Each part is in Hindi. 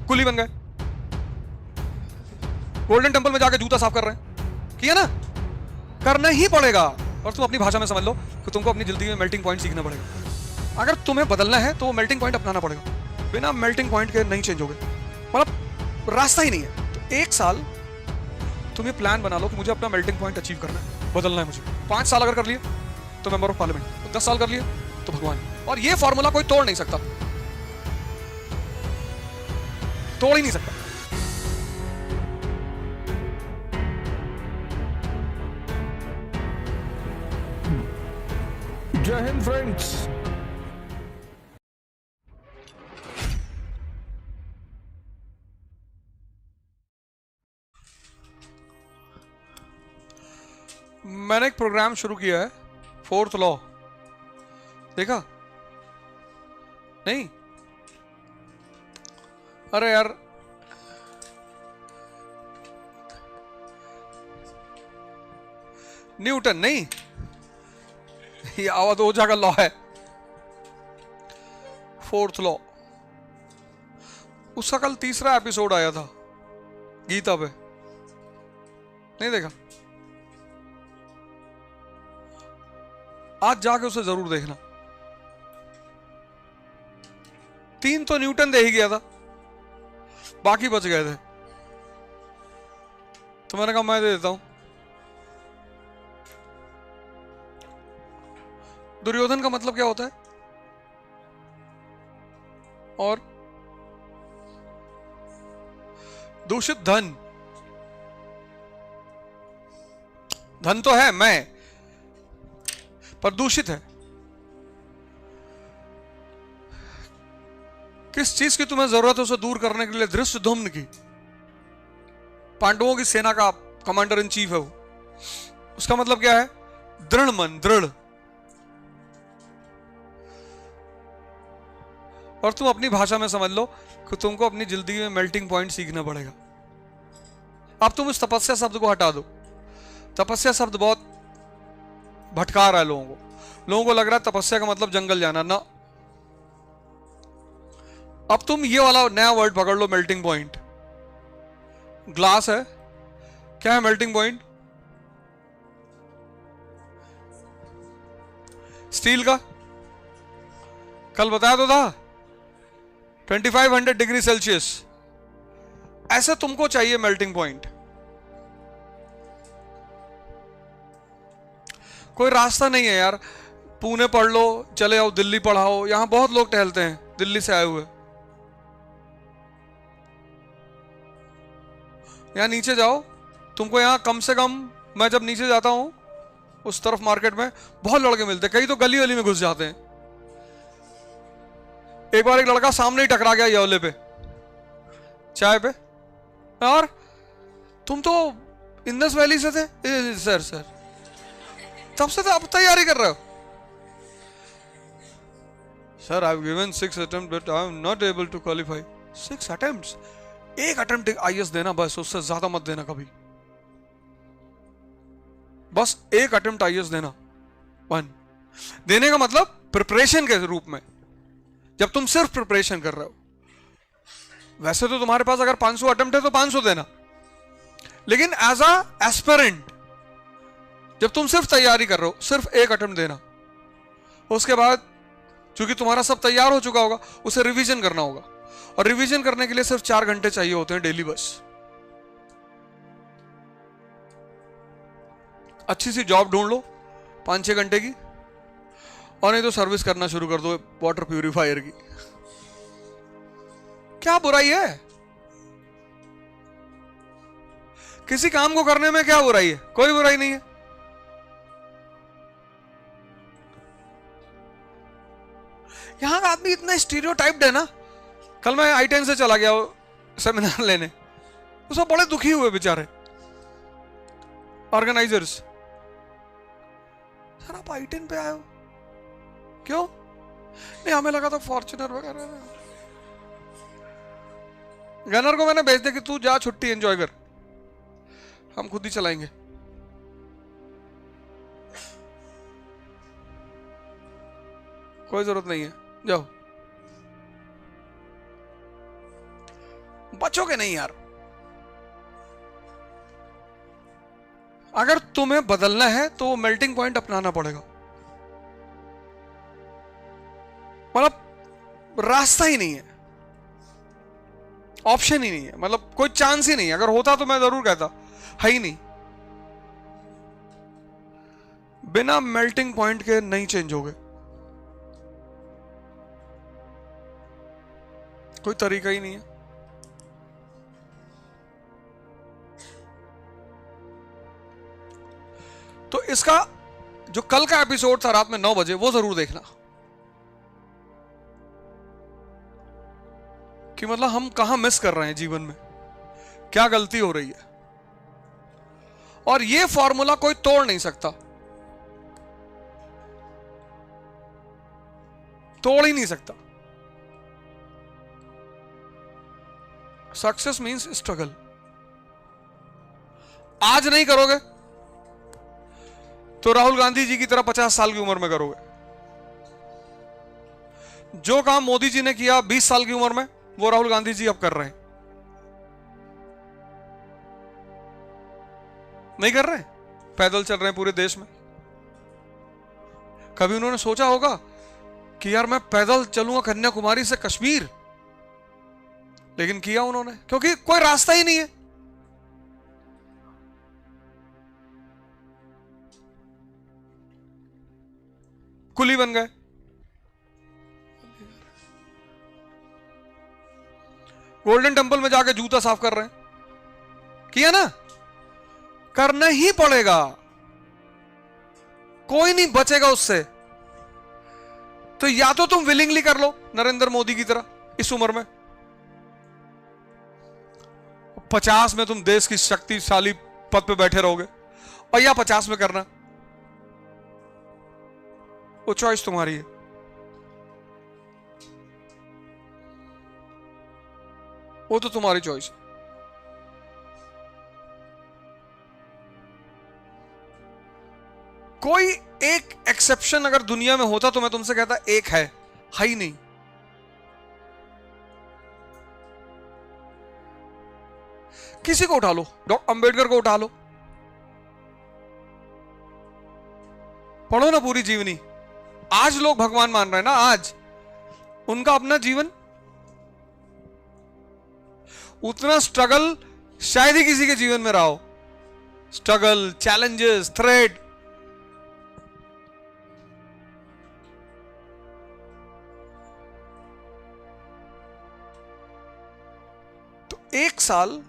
कुली बन गए, गोल्डन टेंपल में जाके जूता साफ कर रहे हैं, किया ना, करना ही पड़ेगा। और तुम अपनी भाषा में समझ लो कि तुमको अपनी जिंदगी में मेल्टिंग पॉइंट सीखना पड़ेगा। अगर तुम्हें बदलना है तो मेल्टिंग पॉइंट अपनाना पड़ेगा, बिना मेल्टिंग पॉइंट के नहीं चेंज होगे, मतलब रास्ता ही नहीं है। तो 1 साल तुम ये प्लान बना लो कि मुझे अपना मेल्टिंग पॉइंट अचीव करना है, बदलना है मुझे। 5 साल अगर कर लिए तो मेंबर ऑफ पार्लियामेंट, 10 साल कर लिए तो भगवान। और ये फॉर्मूला कोई तोड़ नहीं सकता, तोड़ ही नहीं सकता। जय हिंद फ्रेंड्स। मैंने एक प्रोग्राम शुरू किया है, 4th लॉ, देखा नहीं? अरे यार, न्यूटन नहीं, ये अवधोजा का लॉ है, 4th लॉ। उसका कल 3रा एपिसोड आया था गीता पे, नहीं देखा? आज जाके उसे जरूर देखना। 3 तो न्यूटन दे ही गया था, बाकी बच गए थे, तो मैंने कहा मैं दे देता हूं। दुर्योधन का मतलब क्या होता है? और दूषित धन, धन तो है मैं, पर दूषित है। किस चीज की तुम्हें जरूरत है उसे दूर करने के लिए धृष्टद्युम्न की, पांडवों की सेना का कमांडर इन चीफ है वो, उसका मतलब क्या है? दृढ़ मन, दृढ़। और तुम अपनी भाषा में समझ लो कि तुमको अपनी जिंदगी में मेल्टिंग पॉइंट सीखना पड़ेगा। अब तुम उस तपस्या शब्द को हटा दो। तपस्या शब्द बहुत भटका रहा है लोगों को। लोगों को लग रहा है तपस्या का मतलब जंगल जाना, ना। अब तुम ये वाला नया वर्ड पकड़ लो, मेल्टिंग पॉइंट। ग्लास है, क्या है मेल्टिंग पॉइंट? स्टील का, कल बताया तो था, 2500 डिग्री सेल्सियस। ऐसे तुमको चाहिए मेल्टिंग पॉइंट। कोई रास्ता नहीं है यार, पुणे पढ़ लो, चले आओ दिल्ली पढ़ाओ, यहां बहुत लोग टहलते हैं दिल्ली से आए हुए। यहां नीचे जाओ, तुमको यहां कम से कम, मैं जब नीचे जाता हूं उस तरफ मार्केट में, बहुत लड़के मिलते हैं, कई तो गली गली में घुस जाते हैं। एक बार एक लड़का सामने ही टकरा गया येवले पे, चाय पे। और तुम तो इंदस वैली से थे? सर सर, तब से तो अब तैयारी कर रहे हो? Sir I have given 6 attempt but I am not able to qualify. 6 attempts? एक अटेम्प्ट आईएएस देना बस, उससे ज्यादा मत देना कभी। बस एक अटेम्प्ट आईएएस देना, 1 देने का मतलब प्रिपरेशन के रूप में, जब तुम सिर्फ प्रिपरेशन कर रहे हो। वैसे तो तुम्हारे पास अगर 500 अटेम्प्ट है तो 500 देना, लेकिन एज अ एस्पिरेंट जब तुम सिर्फ तैयारी कर रहे हो, सिर्फ एक अटेम्प्ट देना। उसके बाद चूंकि तुम्हारा सब तैयार हो चुका होगा, उसे रिवीजन करना होगा, और रिवीजन करने के लिए सिर्फ 4 घंटे चाहिए होते हैं डेली बस। अच्छी सी जॉब ढूंढ लो 5-6 घंटे की, और नहीं तो सर्विस करना शुरू कर दो वाटर प्यूरिफायर की। क्या बुराई है? किसी काम को करने में क्या बुराई है? कोई बुराई नहीं है। यहां का आदमी इतना स्टीरियोटाइप्ड है ना। कल मैं I-10 से चला गया सेमिनार लेने, वो सब बड़े दुखी हुए बेचारे ऑर्गेनाइजर्स। सर आप I-10 पे आए हो, क्यों? नहीं हमें लगा था फॉर्च्यूनर वगैरह। गनर को मैंने भेज दिया कि तू जा छुट्टी एंजॉय कर, हम खुद ही चलाएंगे। कोई जरूरत नहीं है, जाओ। बचोगे नहीं यार। अगर तुम्हें बदलना है तो मेल्टिंग पॉइंट अपनाना पड़ेगा। मतलब रास्ता ही नहीं है, ऑप्शन ही नहीं है, मतलब कोई चांस ही नहीं है। अगर होता तो मैं जरूर कहता, है ही नहीं। बिना मेल्टिंग पॉइंट के नहीं चेंज होगे, कोई तरीका ही नहीं है। तो इसका जो कल का एपिसोड था रात में 9 बजे, वो जरूर देखना कि मतलब हम कहां मिस कर रहे हैं जीवन में, क्या गलती हो रही है। और ये फॉर्मूला कोई तोड़ नहीं सकता, तोड़ ही नहीं सकता। Success means struggle. आज नहीं करोगे तो राहुल गांधी जी की तरह 50 साल की उम्र में करोगे। जो काम मोदी जी ने किया 20 साल की उम्र में, वो राहुल गांधी जी अब कर रहे हैं। नहीं कर रहे, पैदल चल रहे हैं पूरे देश में। कभी उन्होंने सोचा होगा कि यार मैं पैदल चलूंगा कन्याकुमारी से कश्मीर? लेकिन किया उन्होंने, क्योंकि कोई रास्ता ही नहीं है। कुली बन गए। गोल्डन टेंपल में जाके जूता साफ कर रहे हैं, किया ना? करना ही पड़ेगा, कोई नहीं बचेगा उससे। तो या तो तुम विलिंगली कर लो नरेंद्र मोदी की तरह इस उम्र में, 50 में तुम देश की शक्तिशाली पद पे बैठे रहोगे, और या 50 में करना, वो चॉइस तुम्हारी है। वो तो तुम्हारी चॉइस है। कोई एक एक्सेप्शन अगर दुनिया में होता तो मैं तुमसे कहता एक है ही नहीं। किसी को उठा लो, डॉक्टर अंबेडकर को उठा लो, पढ़ो ना पूरी जीवनी। आज लोग भगवान मान रहे हैं ना, आज उनका अपना जीवन, उतना स्ट्रगल शायद ही किसी के जीवन में रहा हो। Struggle, challenges, threat. तो एक साल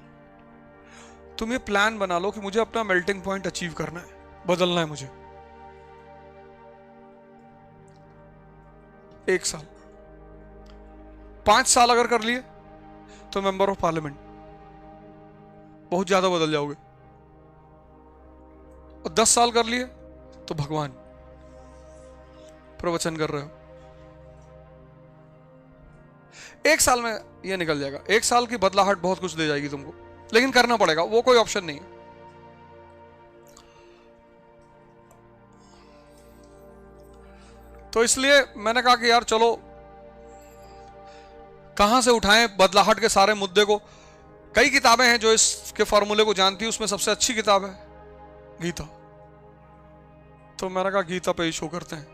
तुम ये प्लान बना लो कि मुझे अपना मेल्टिंग पॉइंट अचीव करना है, बदलना है मुझे। एक साल, 5 साल अगर कर लिए तो मेंबर ऑफ पार्लियामेंट, बहुत ज्यादा बदल जाओगे। और 10 साल कर लिए तो भगवान, प्रवचन कर रहे हो। 1 साल में ये निकल जाएगा। 1 साल की बदलाहट बहुत कुछ दे जाएगी तुमको, लेकिन करना पड़ेगा, वो कोई ऑप्शन नहीं है। तो इसलिए मैंने कहा कि यार चलो कहां से उठाएं बदलाहट के सारे मुद्दे को। कई किताबें हैं जो इसके फॉर्मूले को जानती है, उसमें सबसे अच्छी किताब है गीता। तो मैंने कहा गीता पे ही शो करते हैं।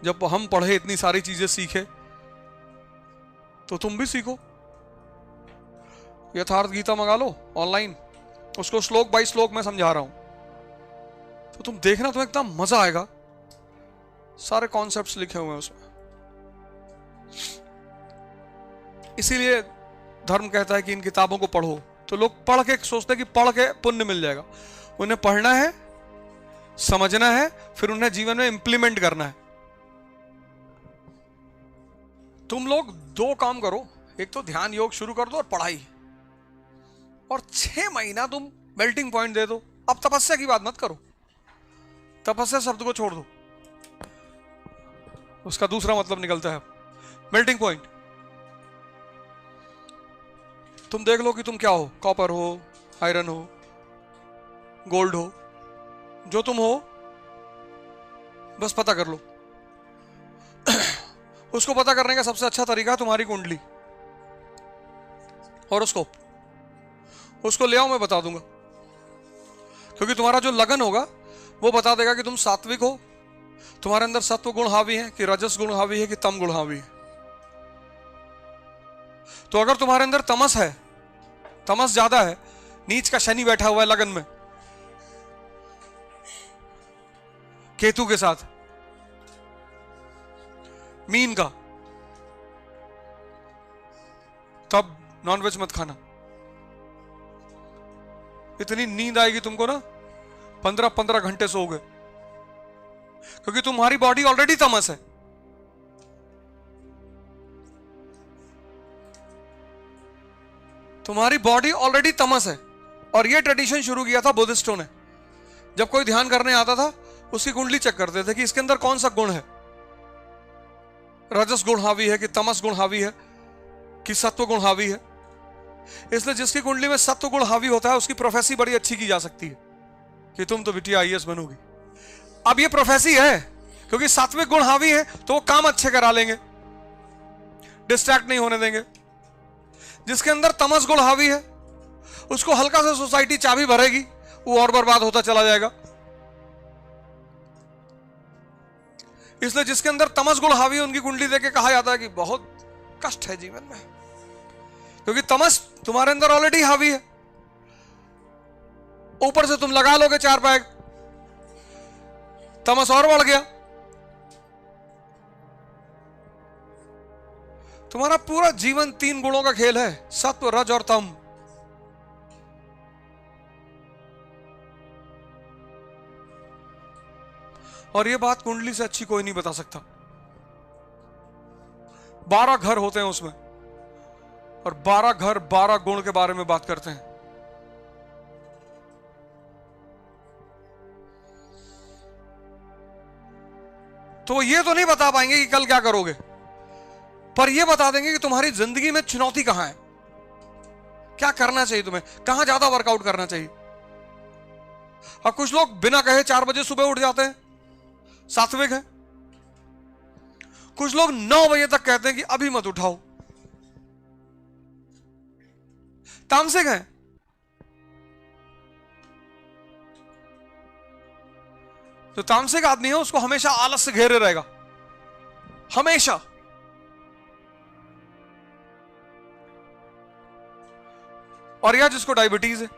जब हम पढ़े, इतनी सारी चीजें सीखे, तो तुम भी सीखो। यथार्थ गीता मंगा लो ऑनलाइन, उसको श्लोक बाय श्लोक मैं समझा रहा हूं, तो तुम देखना, तुम्हें एकदम मजा आएगा। सारे कॉन्सेप्ट्स लिखे हुए हैं उसमें। इसीलिए धर्म कहता है कि इन किताबों को पढ़ो। तो लोग पढ़ के सोचते हैं कि पढ़ के पुण्य मिल जाएगा। उन्हें पढ़ना है, समझना है, फिर उन्हें जीवन में इंप्लीमेंट करना है। तुम लोग 2 काम करो, एक तो ध्यान योग शुरू कर दो और पढ़ाई, और 6 महीना तुम मेल्टिंग पॉइंट दे दो। अब तपस्या की बात मत करो, तपस्या शब्द को छोड़ दो, उसका दूसरा मतलब निकलता है मेल्टिंग पॉइंट। तुम देख लो कि तुम क्या हो, कॉपर हो, आयरन हो, गोल्ड हो, जो तुम हो बस पता कर लो। उसको पता करने का सबसे अच्छा तरीका है तुम्हारी कुंडली। हॉरोस्कोप, उसको ले आओ, मैं बता दूंगा। क्योंकि तुम्हारा जो लगन होगा वो बता देगा कि तुम सात्विक हो, तुम्हारे अंदर सत्व गुण हावी है कि रजस गुण हावी है कि तम गुण हावी है। तो अगर तुम्हारे अंदर तमस है, तमस ज्यादा है, नीच का शनि बैठा हुआ है लगन में केतु के साथ, मीन का, तब नॉनवेज मत खाना। इतनी नींद आएगी तुमको ना, 15-15 घंटे सोओगे, क्योंकि तुम्हारी बॉडी ऑलरेडी तमस है। तुम्हारी बॉडी ऑलरेडी तमस है। और यह ट्रेडिशन शुरू किया था बुद्धिस्टों ने। जब कोई ध्यान करने आता था उसकी कुंडली चेक करते थे कि इसके अंदर कौन सा गुण है, रजस गुण हावी है कि तमस गुण हावी है कि सत्व गुण हावी है। इसलिए जिसकी कुंडली में सत्व गुण हावी होता है उसकी प्रोफेसी बड़ी अच्छी की जा सकती है कि तुम तो बिटिया आईएएस बनोगी। अब ये प्रोफेसी है क्योंकि सात्विक गुण हावी है तो वो काम अच्छे करा लेंगे, डिस्ट्रैक्ट नहीं होने देंगे। जिसके अंदर तमस गुण हावी है उसको हल्का सा सोसाइटी चाबी भरेगी, वो और बर्बाद होता चला जाएगा। इसलिए जिसके अंदर तमस गुण हावी है उनकी कुंडली देके कहा जाता है कि बहुत कष्ट है जीवन में, क्योंकि तमस तुम्हारे अंदर ऑलरेडी हावी है। ऊपर से तुम लगा लोगे 4 पैग, तमस और बढ़ गया। तुम्हारा पूरा जीवन 3 गुणों का खेल है, सत्व, रज और तम। और यह बात कुंडली से अच्छी कोई नहीं बता सकता। 12 घर होते हैं उसमें और 12 घर 12 गुण के बारे में बात करते हैं। तो ये तो नहीं बता पाएंगे कि कल क्या करोगे, पर यह बता देंगे कि तुम्हारी जिंदगी में चुनौती कहां है, क्या करना चाहिए तुम्हें, कहां ज्यादा वर्कआउट करना चाहिए। अब कुछ लोग बिना कहे 4 बजे सुबह उठ जाते हैं, सात्विक है। कुछ लोग 9 बजे तक कहते हैं कि अभी मत उठाओ, तामसिक है। जो तामसिक आदमी है उसको हमेशा आलस से घेरे रहेगा, हमेशा। और या जिसको डायबिटीज है,